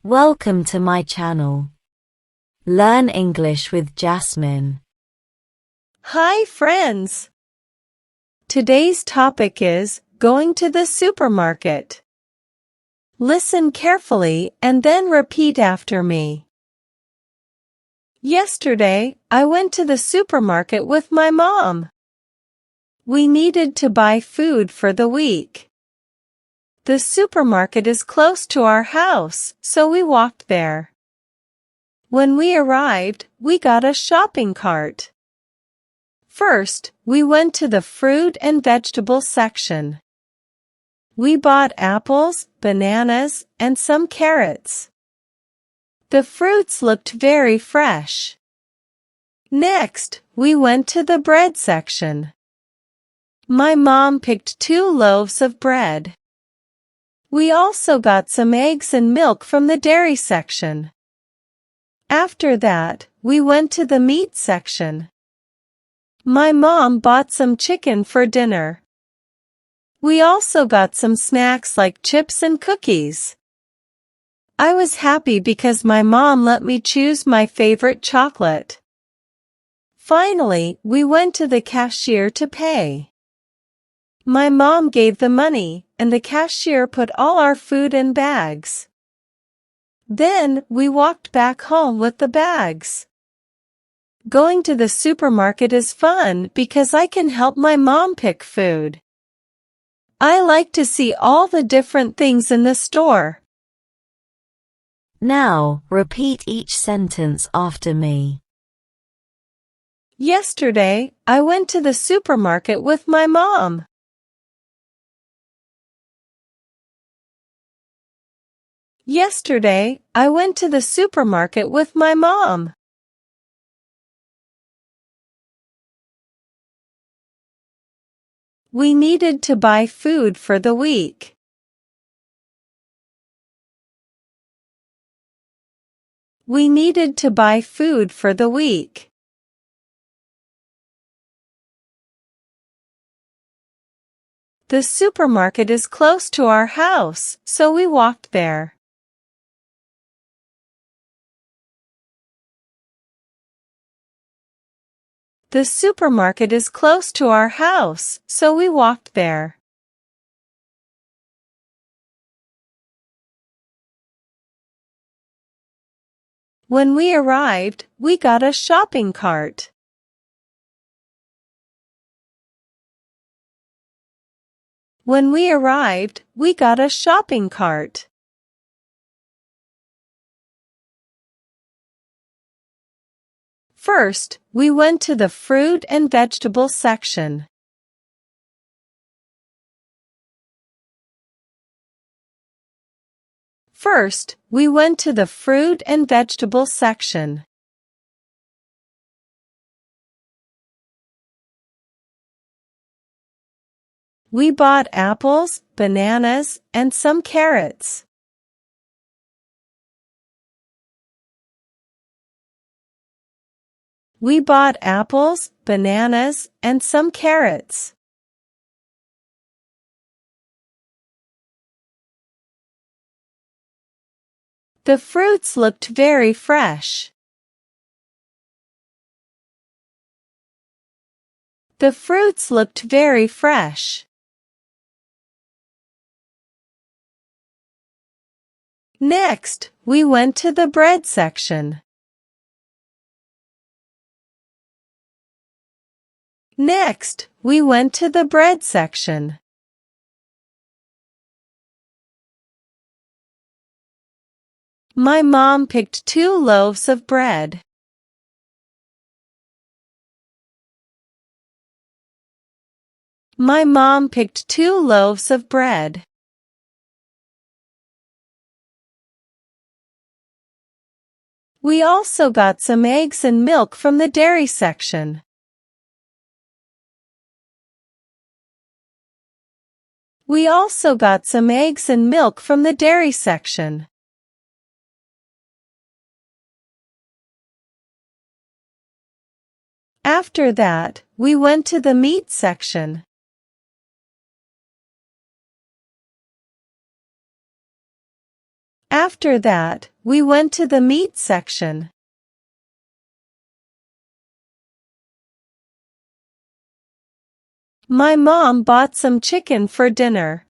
Welcome to my channel. Learn English with Jasmine. Hi friends! Today's topic is going to the supermarket. Listen carefully and then repeat after me. Yesterday, I went to the supermarket with my mom. We needed to buy food for the week. The supermarket is close to our house, so we walked there. When we arrived, we got a shopping cart. First, we went to the fruit and vegetable section. We bought apples, bananas, and some carrots. The fruits looked very fresh. Next, we went to the bread section. My mom picked 2 loaves of bread. We also got some eggs and milk from the dairy section. After that, we went to the meat section. My mom bought some chicken for dinner. We also got some snacks like chips and cookies. I was happy because my mom let me choose my favorite chocolate. Finally, we went to the cashier to pay. My mom gave the money, and the cashier put all our food in bags. Then, we walked back home with the bags. Going to the supermarket is fun because I can help my mom pick food. I like to see all the different things in the store. Now, repeat each sentence after me. Yesterday, I went to the supermarket with my mom. Yesterday, I went to the supermarket with my mom. We needed to buy food for the week. We needed to buy food for the week. The supermarket is close to our house, so we walked there. The supermarket is close to our house, so we walked there. When we arrived, we got a shopping cart. When we arrived, we got a shopping cart. First, we went to the fruit and vegetable section. First, we went to the fruit and vegetable section. We bought apples, bananas, and some carrots. We bought apples, bananas, and some carrots. The fruits looked very fresh. The fruits looked very fresh. Next, we went to the bread section. Next, we went to the bread section. My mom picked 2 loaves of bread. My mom picked 2 loaves of bread. We also got some eggs and milk from the dairy section. We also got some eggs and milk from the dairy section. After that, we went to the meat section. After that, we went to the meat section. My mom bought some chicken for dinner.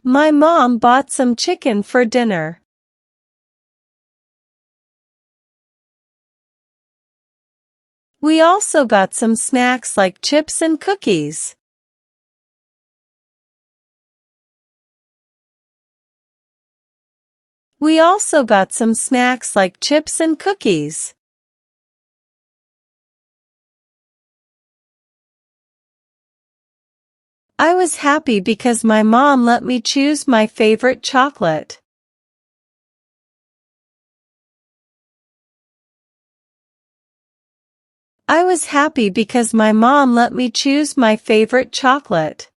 My mom bought some chicken for dinner. We also got some snacks like chips and cookies. We also got some snacks like chips and cookies. I was happy because my mom let me choose my favorite chocolate. I was happy because my mom let me choose my favorite chocolate.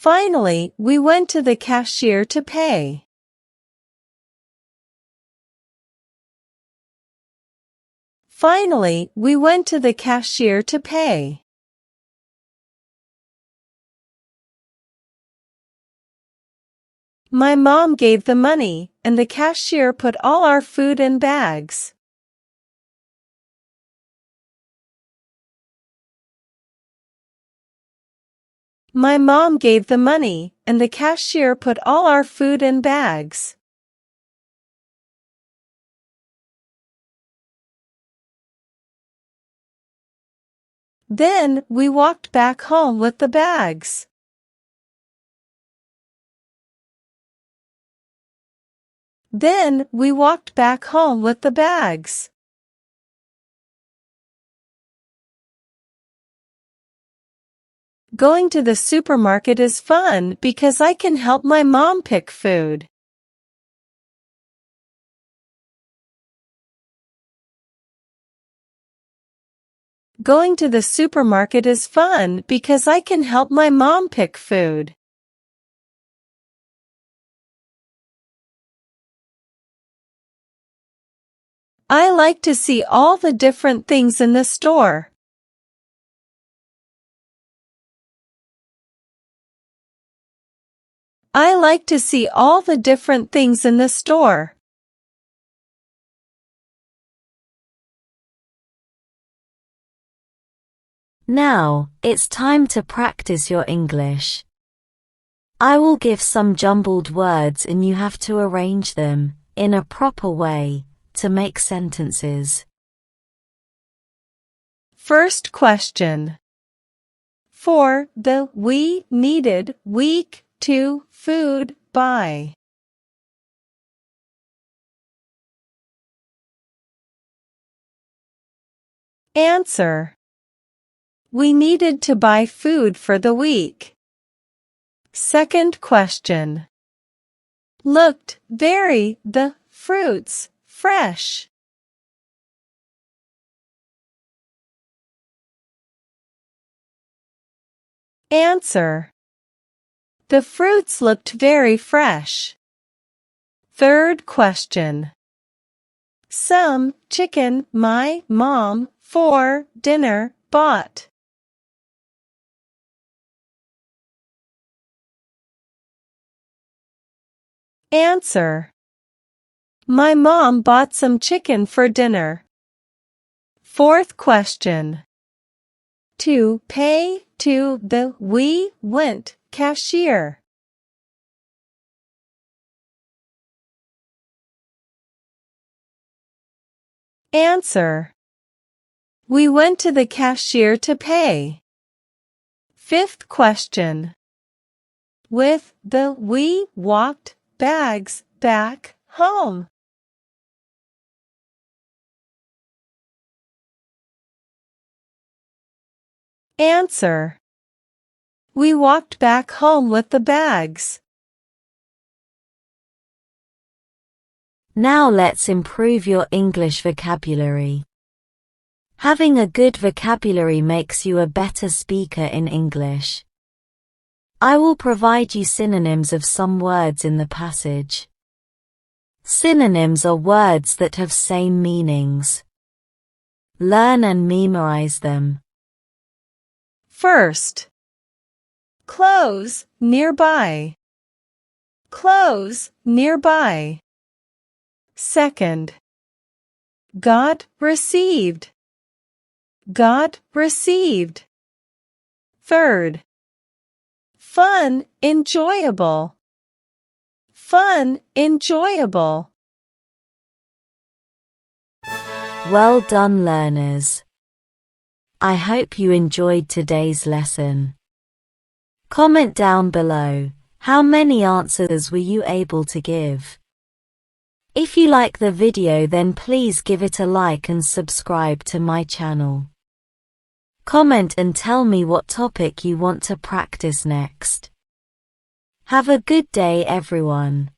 Finally, we went to the cashier to pay. Finally, we went to the cashier to pay. My mom gave the money, and the cashier put all our food in bags. My mom gave the money, and the cashier put all our food in bags. Then, we walked back home with the bags. Then, we walked back home with the bags. Going to the supermarket is fun because I can help my mom pick food. Going to the supermarket is fun because I can help my mom pick food. I like to see all the different things in the store. I like to see all the different things in the store. Now, it's time to practice your English. I will give some jumbled words and you have to arrange them, in a proper way, to make sentences. First question. For the we needed week to food by. Answer. We needed to buy food for the week. Second question. Looked very the fruits fresh. Answer. The fruits looked very fresh. Third question. Some chicken my mom for dinner bought. Answer. My mom bought some chicken for dinner. Fourth question. To pay to the we went cashier. Answer. We went to the cashier to pay. Fifth question. With the we walked bags back home. Answer. We walked back home with the bags. Now let's improve your English vocabulary. Having a good vocabulary makes you a better speaker in English. I will provide you synonyms of some words in the passage. Synonyms are words that have same meanings. Learn and memorize them. First. Clothes, nearby. Clothes, nearby. Second. God received. God received. Third. Fun, enjoyable. Fun, enjoyable. Well done, learners. I hope you enjoyed today's lesson. Comment down below, how many answers were you able to give? If you like the video, then please give it a like and subscribe to my channel. Comment and tell me what topic you want to practice next. Have a good day, everyone.